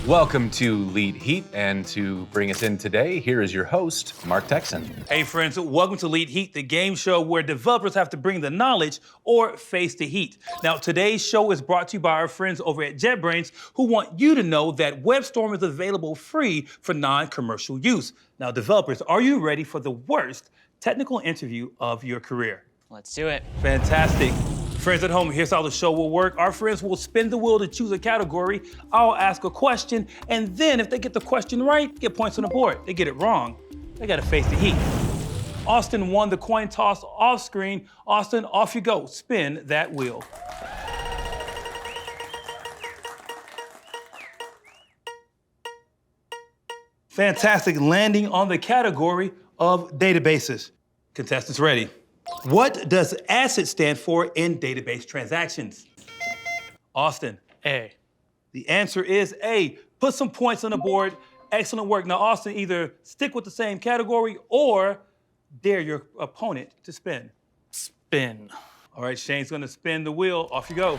Welcome to Leet Heat, and to bring us in today, here is your host, Mark Texan. Hey friends, welcome to Leet Heat, the game show where developers have to bring the knowledge or face the heat. Now, today's show is brought to you by our friends over at JetBrains, who want you to know that WebStorm is available free for non-commercial use. Now, developers, are you ready for the worst technical interview of your career? Let's do it. Fantastic. Friends at home, here's how the show will work. Our friends will spin the wheel to choose a category. I'll ask a question, and then if they get the question right, get points on the board. They get it wrong, they gotta face the heat. Austin won the coin toss off screen. Austin, off you go. Spin that wheel. Fantastic, landing on the category of databases. Contestants ready. What does ACID stand for in database transactions? Austin. A. The answer is A. Put some points on the board. Excellent work. Now, Austin, either stick with the same category or dare your opponent to spin. Spin. All right, Shane's gonna spin the wheel. Off you go.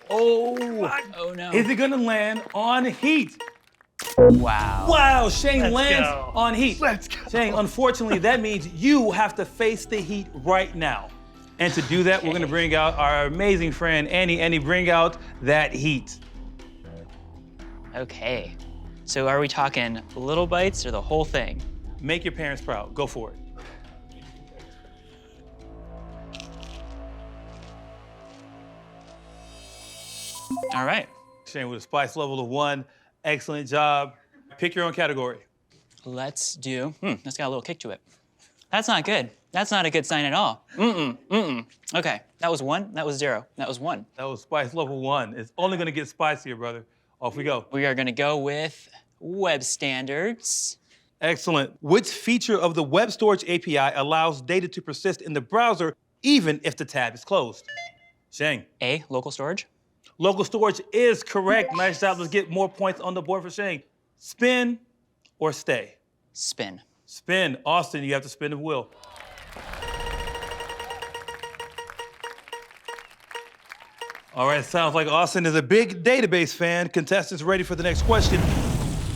Oh, Oh no. is it gonna land on heat? Wow. Wow, Shane lands go. on heat. Let's go. Shane, unfortunately, that means you have to face the heat right now. And to do that, we're gonna bring out our amazing friend, Annie. Annie, bring out that heat. Okay. So are we talking little bites or the whole thing? Make your parents proud. Go for it. All right. Shane with a spice level of 1. Excellent job. Pick your own category. Let's do, that's got a little kick to it. That's not good. That's not a good sign at all. Okay, that was 1, that was 0, that was 1. That was spice level 1. It's only gonna get spicier, brother. Off we go. We are gonna go with web standards. Excellent. Which feature of the web storage API allows data to persist in the browser even if the tab is closed? Shane. A, local storage. Local storage is correct. Nice job. Let's get more points on the board for Shane. Spin or stay? Spin. Spin. Austin, you have to spin the wheel. All right, sounds like Austin is a big database fan. Contestants ready for the next question.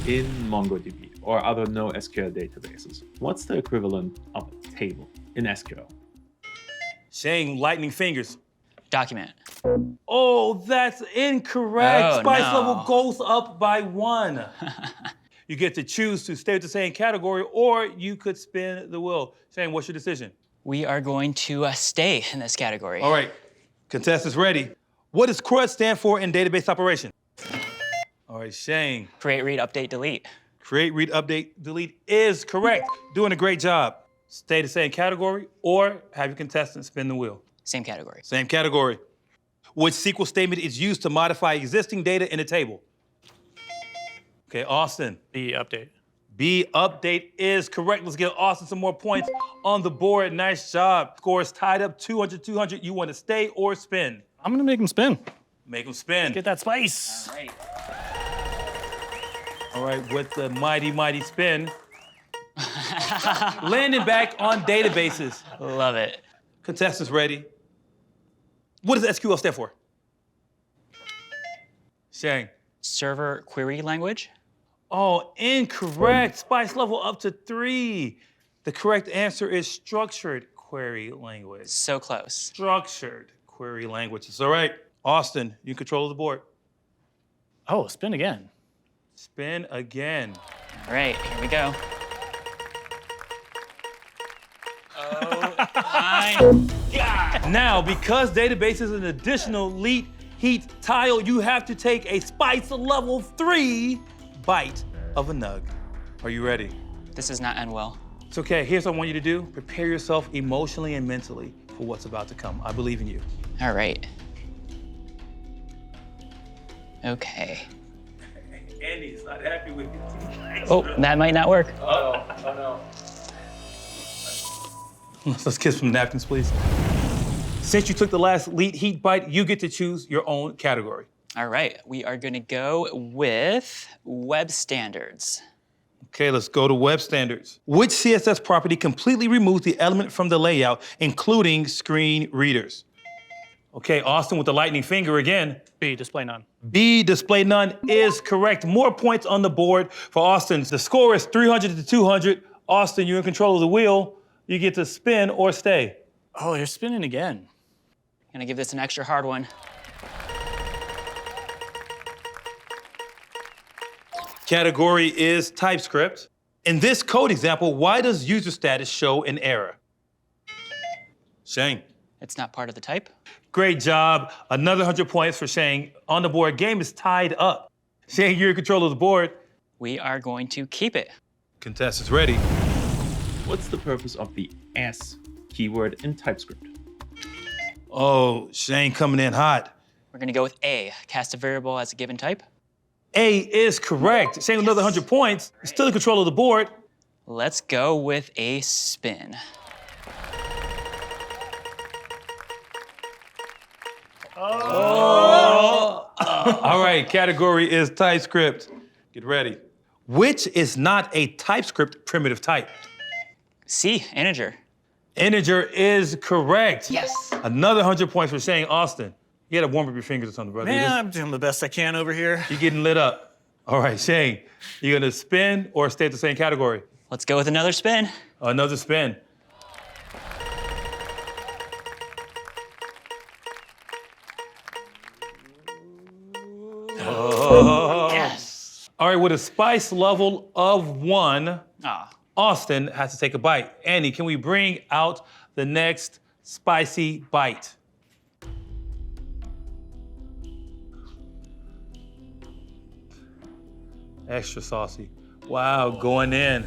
In MongoDB or other NoSQL databases, what's the equivalent of a table in SQL? Shane, lightning fingers. Document. Oh, that's incorrect. Oh, Spice no. level goes up by 1. You get to choose to stay with the same category, or you could spin the wheel. Shane, what's your decision? We are going to stay in this category. All right, contestants ready. What does CRUD stand for in database operation? All right, Shane. Create, read, update, delete. Create, read, update, delete is correct. Doing a great job. Stay the same category, or have your contestants spin the wheel. Same category. Same category. Which SQL statement is used to modify existing data in a table? Okay, Austin. B, update. B, update is correct. Let's get Austin some more points on the board. Nice job. Score is tied up 200-200. You want to stay or spin? I'm gonna make him spin. Make them spin. Get that spice. All right. All right, with the mighty, mighty spin. Landing back on databases. Love it. Contestants ready. What does SQL stand for? Shane. Server query language. Oh, incorrect. Spice level up to 3. The correct answer is structured query language. So close. Structured query language. It's all right. Austin, you control the board. Oh, spin again. Spin again. All right, here we go. Oh my God. Now, because database is an additional Leet Heat tile, you have to take a spice level 3 bite of a nug. Are you ready? This does not end well. It's okay. Here's what I want you to do. Prepare yourself emotionally and mentally for what's about to come. I believe in you. All right. Okay. Andy's not happy with you. Oh, that might not work. Oh no. Let's get some napkins, please. Since you took the last Leet Heat bite, you get to choose your own category. All right, we are gonna go with web standards. Okay, let's go to web standards. Which CSS property completely removes the element from the layout, including screen readers? Okay, Austin with the lightning finger again. B, display none. B, display none, is correct. More points on the board for Austin. The score is 300 to 200. Austin, you're in control of the wheel. You get to spin or stay. Oh, you're spinning again. Gonna give this an extra hard one. Category is TypeScript. In this code example, why does user status show an error? Shane. It's not part of the type. Great job. Another 100 points for Shane. On the board, game is tied up. Shane, you're in control of the board. We are going to keep it. Contestants ready. What's the purpose of the S keyword in TypeScript? Oh, Shane coming in hot. We're gonna go with A, cast a variable as a given type. A is correct. Shane with another 100 points. Still in control of the board. Let's go with a spin. All right, category is TypeScript. Get ready. Which is not a TypeScript primitive type? C, integer. Integer is correct. Yes. Another 100 points for Shane. Austin, you gotta warm up your fingers or something, brother. Man, I'm doing the best I can over here. You're getting lit up. All right, Shane, you gonna spin or stay at the same category? Let's go with another spin. Another spin. Yes. All right, with a spice level of 1, Ah, Austin has to take a bite. Andy, can we bring out the next spicy bite? Extra saucy. Wow, going in.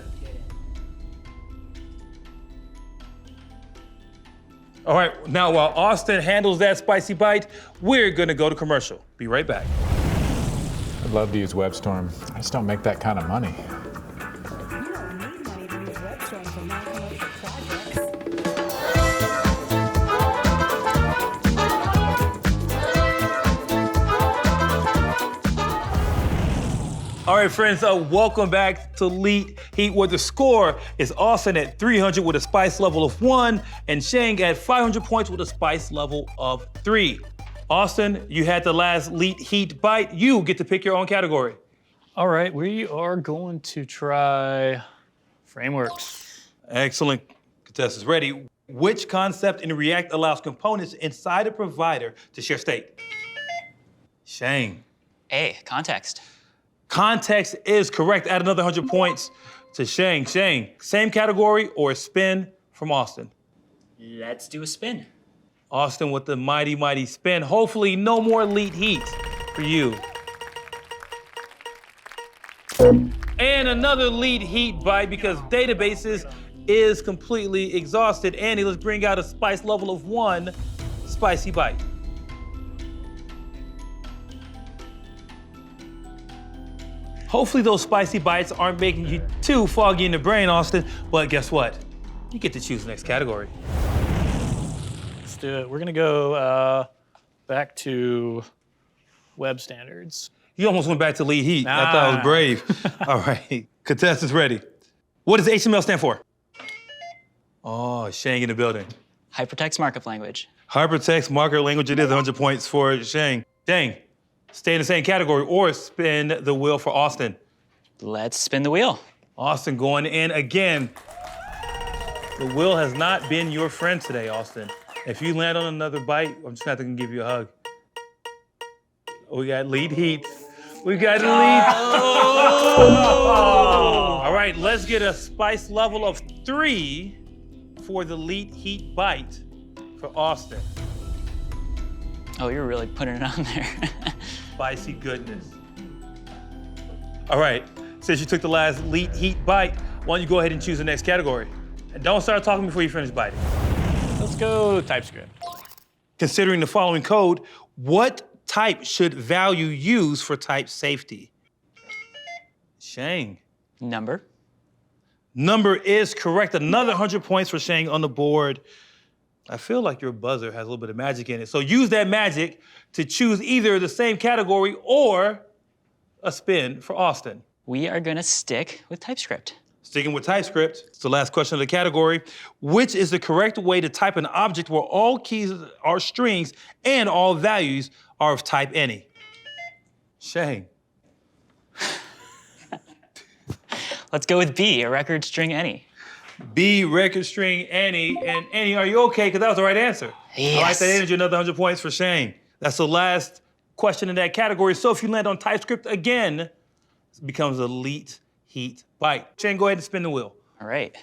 All right, now while Austin handles that spicy bite, we're gonna go to commercial. Be right back. I'd love to use WebStorm. I just don't make that kind of money. You don't need money to use WebStorm for non-commercial projects. All right, friends, welcome back to Leet Heat, where the score is Austin at 300 with a spice level of 1, and Shane at 500 points with a spice level of 3. Austin, you had the last Leet Heat bite. You get to pick your own category. All right, we are going to try frameworks. Excellent. Contestants ready. Which concept in React allows components inside a provider to share state? Shane. A, context. Context is correct. Add another 100 points to Shane. Shane, same category or a spin from Austin? Let's do a spin. Austin with the mighty, mighty spin. Hopefully no more Leet Heat for you. And another Leet Heat bite because databases is completely exhausted. Andy, let's bring out a spice level of 1 spicy bite. Hopefully those spicy bites aren't making you too foggy in the brain, Austin, but guess what? You get to choose the next category. Let's do it. We're gonna go back to web standards. You almost went back to Leet Heat. I thought I was Nah. brave. All right, contestants ready. What does HTML stand for? Oh, Shane in the building. Hypertext markup language. Hypertext markup language, it is 100 points for Shane. Shane, stay in the same category or spin the wheel for Austin. Let's spin the wheel. Austin going in again. The wheel has not been your friend today, Austin. If you land on another bite, I'm just not gonna give you a hug. We got Leet Heat. We got Leet. All right, let's get a spice level of 3 for the Leet Heat bite for Austin. Oh, you're really putting it on there. Spicy goodness. All right, since you took the last Leet Heat bite, why don't you go ahead and choose the next category? And don't start talking before you finish biting. Let's go TypeScript. Considering the following code, what type should value use for type safety? Shane. Number. Number is correct. Another 100 points for Shane on the board. I feel like your buzzer has a little bit of magic in it. So use that magic to choose either the same category or a spin for Austin. We are gonna stick with TypeScript. Sticking with TypeScript, it's the last question of the category. Which is the correct way to type an object where all keys are strings and all values are of type any? Shane. Let's go with B, a record string any. B, record string any. And Annie, are you okay? Because that was the right answer. Yes. I like that energy, another 100 points for Shane. That's the last question in that category. So if you land on TypeScript again, it becomes a Leet Heat Bite. Shane, go ahead and spin the wheel. All right.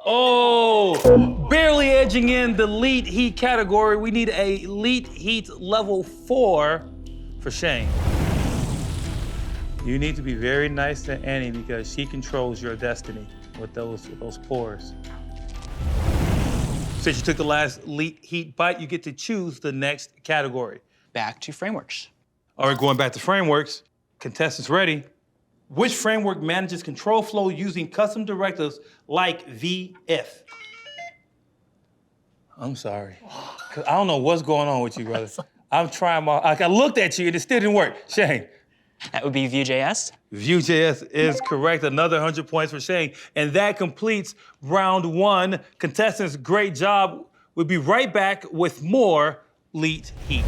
Oh, barely edging in the Leet Heat category. We need a Leet Heat level 4 for Shane. You need to be very nice to Annie because she controls your destiny with those pores. Since you took the last Leet Heat Bite, you get to choose the next category. Back to frameworks. All right, going back to frameworks. Contestants ready. Which framework manages control flow using custom directives like VF? I'm sorry. 'Cause I don't know what's going on with you, brother. I'm trying my, I looked at you and it still didn't work. Shane. That would be Vue.js. Vue.js is correct. Another 100 points for Shane. And that completes round 1. Contestants, great job. We'll be right back with more Leet Heat.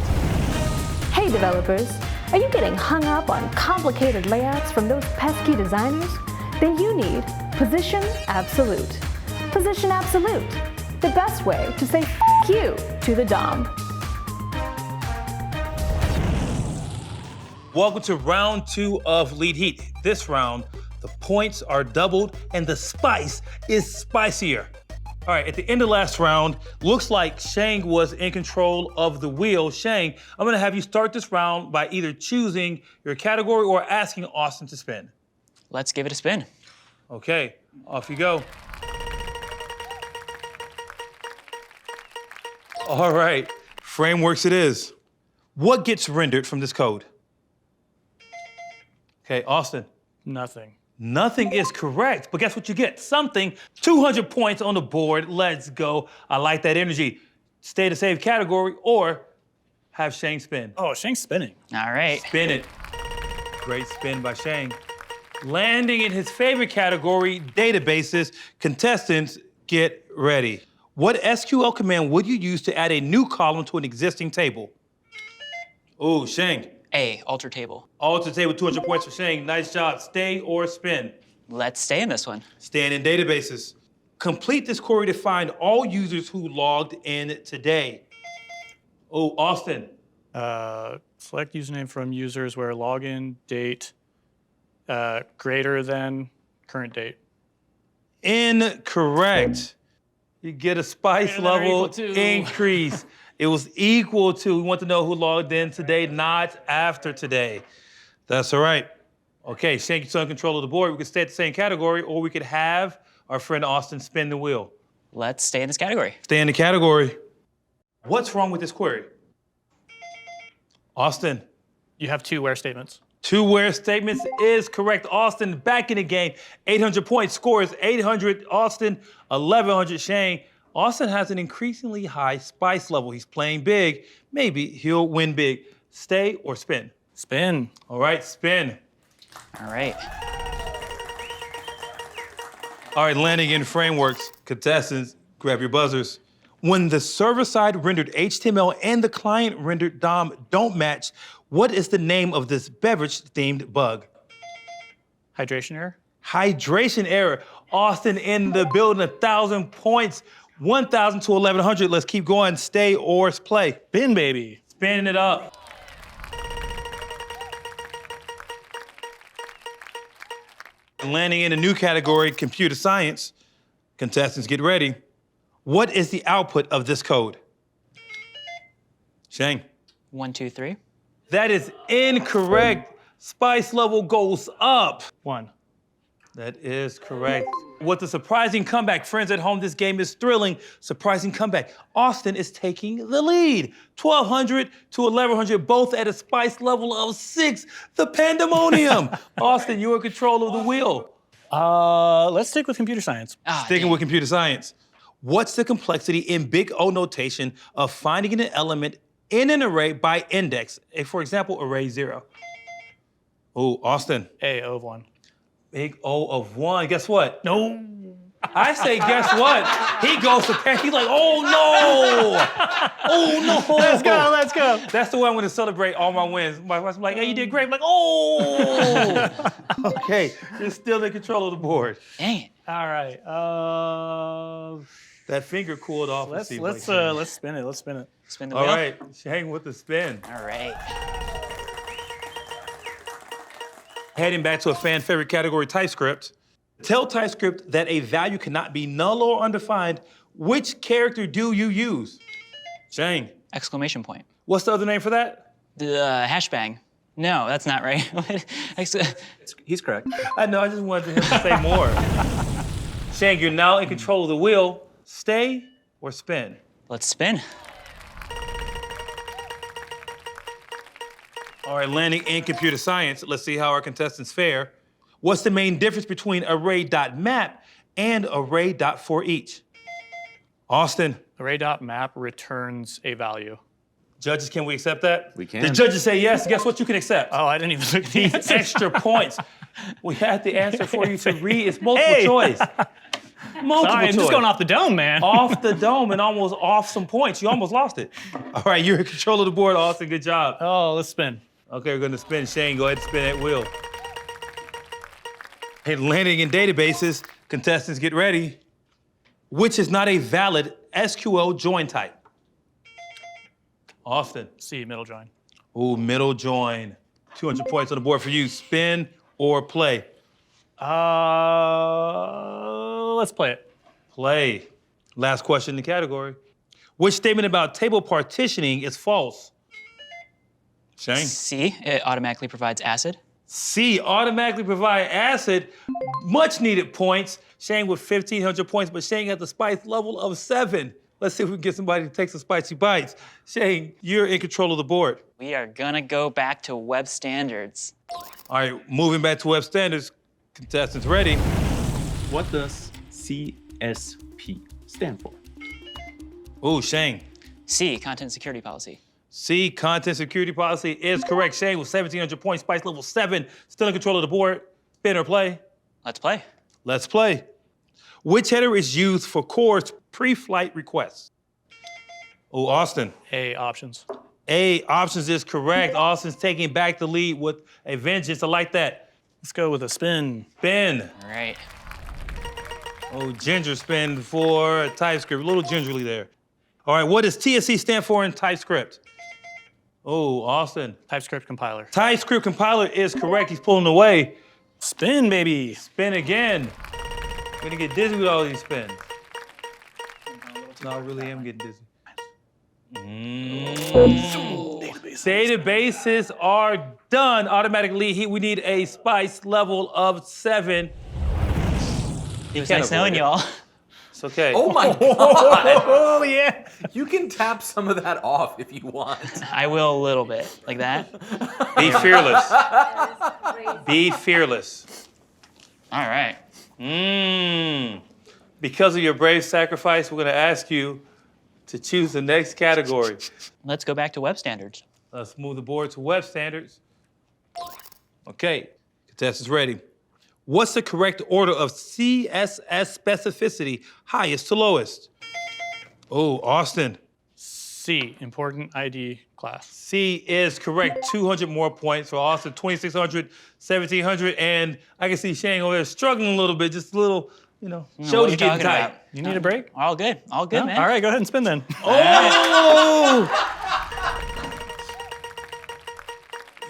Hey developers, are you getting hung up on complicated layouts from those pesky designers? Then you need Position Absolute. Position Absolute, the best way to say F you to the DOM. Welcome to round 2 of Leet Heat. This round, the points are doubled and the spice is spicier. All right, at the end of last round, looks like Shane was in control of the wheel. Shane, I'm gonna have you start this round by either choosing your category or asking Austin to spin. Let's give it a spin. Okay, off you go. All right, frameworks it is. What gets rendered from this code? Okay, Austin. Nothing. Nothing is correct, but guess what you get? Something. 200 points on the board. Let's go. I like that energy. Stay in the same category or have Shane spin. Oh, Shane's spinning. All right. Spin it. Great spin by Shane. Landing in his favorite category, databases. Contestants, get ready. What SQL command would you use to add a new column to an existing table? Oh, Shane. A, alter table. Alter table, 200 points for Shane. Nice job. Stay or spin. Let's stay in this one. Staying in databases. Complete this query to find all users who logged in today. Oh, Austin. Select username from users where login date greater than current date. Incorrect. You get a spice Greater than or level equal to. increase. It was equal to, we want to know who logged in today, not after today. That's all right. Okay, Shane, you're still in control of the board. We could stay at the same category, or we could have our friend Austin spin the wheel. Let's stay in this category. Stay in the category. What's wrong with this query? Austin. You have 2 where statements. 2 where statements is correct. Austin back in the game. 800 points. Score is 800 Austin, 1100 Shane. Austin has an increasingly high spice level. He's playing big. Maybe he'll win big. Stay or spin? Spin. All right, spin. All right. All right, landing in frameworks. Contestants, grab your buzzers. When the server-side rendered HTML and the client rendered DOM don't match, what is the name of this beverage-themed bug? Hydration error. Hydration error. Austin in the building, 1,000 points. 1,000 to 1,100. Let's keep going. Stay or play. Spin, baby. Spinning it up. Landing in a new category, computer science. Contestants, get ready. What is the output of this code? Shane. 1, 2, 3. That is incorrect. Spice level goes up. 1. That is correct. With a surprising comeback, friends at home, this game is thrilling. Surprising comeback. Austin is taking the lead. 1,200 to 1,100, both at a spice level of 6. The pandemonium. Austin, you're in control of the wheel. Let's stick with computer science. Sticking with computer science. What's the complexity in big O notation of finding an element in an array by index. For example, array 0. Oh, Austin. A, O of 1. Big O of 1. Guess what? No. I say, guess what? He goes to pen. He's like, oh no! Oh no! Let's go, let's go. That's the way I'm gonna celebrate all my wins. My wife's like, hey, you did great. I'm like, oh! Okay, you're still in control of the board. Dang it. All right. That finger cooled off. Let's spin it. Let's spin it. Spin the All wheel. right, Shane with the spin. All right. Heading back to a fan favorite category, TypeScript. Tell TypeScript that a value cannot be null or undefined. Which character do you use? Shane. Exclamation point. What's the other name for that? The hashbang. No, that's not right. He's correct. I know, I just wanted him to say more. Shane, you're now in control of the wheel. Stay or spin? Let's spin. All right, landing in computer science. Let's see how our contestants fare. What's the main difference between array.map and array.forEach? Austin. Array.map returns a value. Judges, can we accept that? We can. The judges say yes. Guess what you can accept? Oh, I didn't even look at the answer. Extra points. We had the answer for you to read. It's multiple choice. Multiple Sorry, I'm choice. just going off the dome, man. Off the dome and almost off some points. You almost lost it. All right, you're in control of the board, Austin. Good job. Oh, let's spin. Okay, we're gonna spin. Shane, go ahead and spin that wheel. Hey, landing in databases, contestants get ready. Which is not a valid SQL join type? Austin. C, middle join. Ooh, middle join. 200 points on the board for you. Spin or play? Let's play it. Play. Last question in the category. Which statement about table partitioning is false? Shane? C, it automatically provides acid. C, automatically provide acid. Much needed points. Shane with 1,500 points, but Shane got the spice level of 7. Let's see if we can get somebody to take some spicy bites. Shane, you're in control of the board. We are gonna go back to web standards. All right, moving back to web standards. Contestants ready. What does CSP stand for? Ooh, Shane. C, content security policy. C, content security policy is correct. Shane with 1,700 points, spice level 7, still in control of the board. Spin or play? Let's play. Let's play. Which header is used for core's pre-flight requests? Oh, Austin. A, options. A, options is correct. Austin's taking back the lead with a vengeance. I like that. Let's go with a spin. Spin. All right. Oh, ginger spin for TypeScript. A little gingerly there. All right, what does TSC stand for in TypeScript? Oh, Austin. TypeScript compiler. TypeScript compiler is correct. He's pulling away. Spin, baby. Spin again. Gonna get dizzy with all these spins. No, I really am getting dizzy. Databases are done. Automatically, we need a spice level of 7. It was nice knowing y'all. It's okay. Oh my God. Oh, yeah. You can tap some of that off if you want. I will a little bit, like that. Be fearless. Be fearless. All right. Because of your brave sacrifice, we're gonna ask you to choose the next category. Let's go back to web standards. Let's move the board to web standards. Okay, contestants ready. What's the correct order of CSS specificity, highest to lowest? Oh, Austin. C, important ID class. C is correct. 200 more points for Austin. 2,600, 1,700, and I can see Shane over there struggling a little bit, just a little, you know, What are shoulders you getting talking tight. about? You need a break? All good. All good, man. All right, go ahead and spin then. Oh!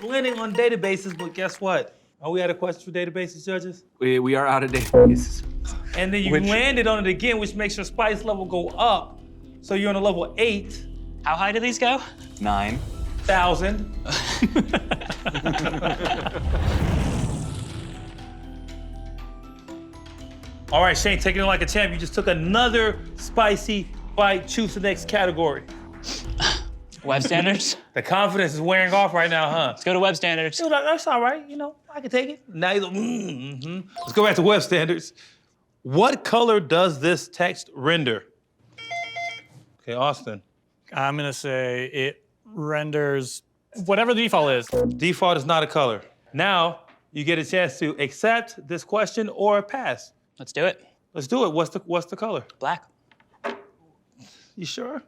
Blending on databases, but guess what? Are we out of questions for databases, judges? We are out of databases. And then you landed on it again, which makes your spice level go up. So you're on a level 8,000. How high do these go? 9. All right, Shane, taking it like a champ. You just took another spicy bite. Choose the next category. Web standards? The confidence is wearing off right now, huh? Let's go to web standards. Dude, that's all right. You know, I can take it. Now you're like, Let's go back to web standards. What color does this text render? Okay, Austin. I'm going to say it renders whatever the default is. Default is not a color. Now, you get a chance to accept this question or pass. Let's do it. Let's do it. What's the color? Black. You sure?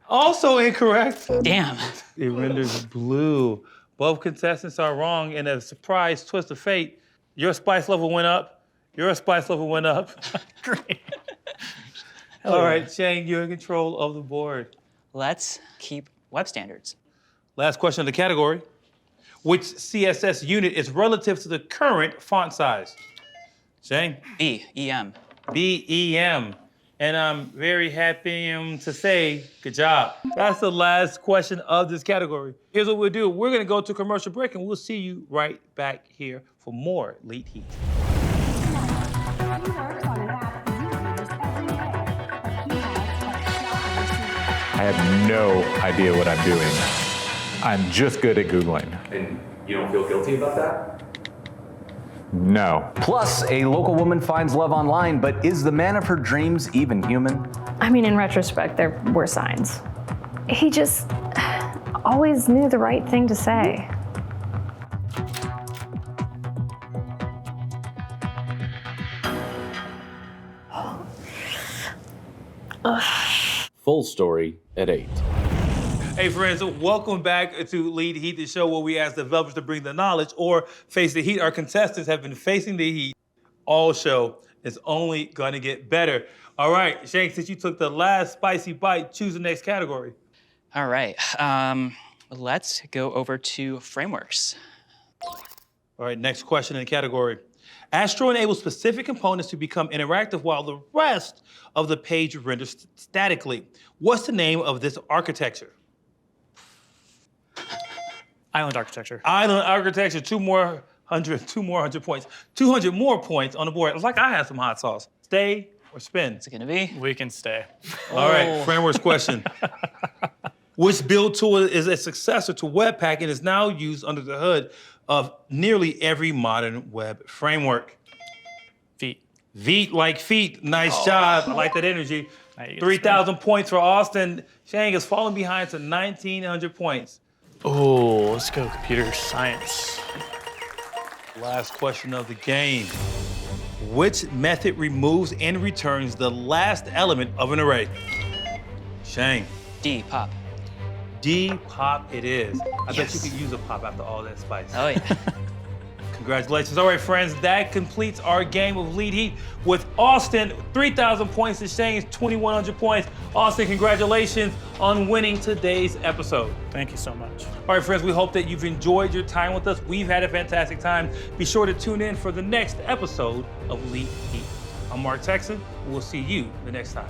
Also incorrect. Damn. It renders blue. Both contestants are wrong. In a surprise twist of fate, your spice level went up. Your spice level went up. Great. All right, Shane, you're in control of the board. Let's keep web standards. Last question of the category. Which CSS unit is relative to the current font size? Shane? BEM. BEM. And I'm very happy to say, good job. That's the last question of this category. Here's what we'll do. We're gonna go to commercial break and we'll see you right back here for more Leet Heat. I have no idea what I'm doing. I'm just good at Googling. And you don't feel guilty about that? No. Plus, a local woman finds love online, but is the man of her dreams even human? I mean, in retrospect, there were signs. He just always knew the right thing to say. Full story at 8. Hey friends, welcome back to Leet Heat, the show where we ask developers to bring the knowledge or face the heat. Our contestants have been facing the heat all show. It's only gonna get better. All right, Shane, since you took the last spicy bite, choose the next category. All right. Let's go over to frameworks. All right, next question in the category. Astro enables specific components to become interactive while the rest of the page renders statically. What's the name of this architecture? Island architecture. Island architecture, 200 points. 200 more points on the board. It's like I had some hot sauce. Stay or spin? What's it gonna be? We can stay. All right, frameworks question. Which build tool is a successor to Webpack and is now used under the hood of nearly every modern web framework? Feet. Veet like feet. Nice job. I like that energy. Now you get to 3,000 points for Austin. Shang is falling behind to 1,900 points. Oh, let's go computer science. Last question of the game. Which method removes and returns the last element of an array? Shang. D, pop. D, pop it is. I bet Yes. you could use a pop after all that spice. Oh yeah. Congratulations. All right, friends, that completes our game of Leet Heat with Austin, 3,000 points to Shane's 2,100 points. Austin, congratulations on winning today's episode. Thank you so much. All right, friends, we hope that you've enjoyed your time with us. We've had a fantastic time. Be sure to tune in for the next episode of Leet Heat. I'm Mark Texan. We'll see you the next time.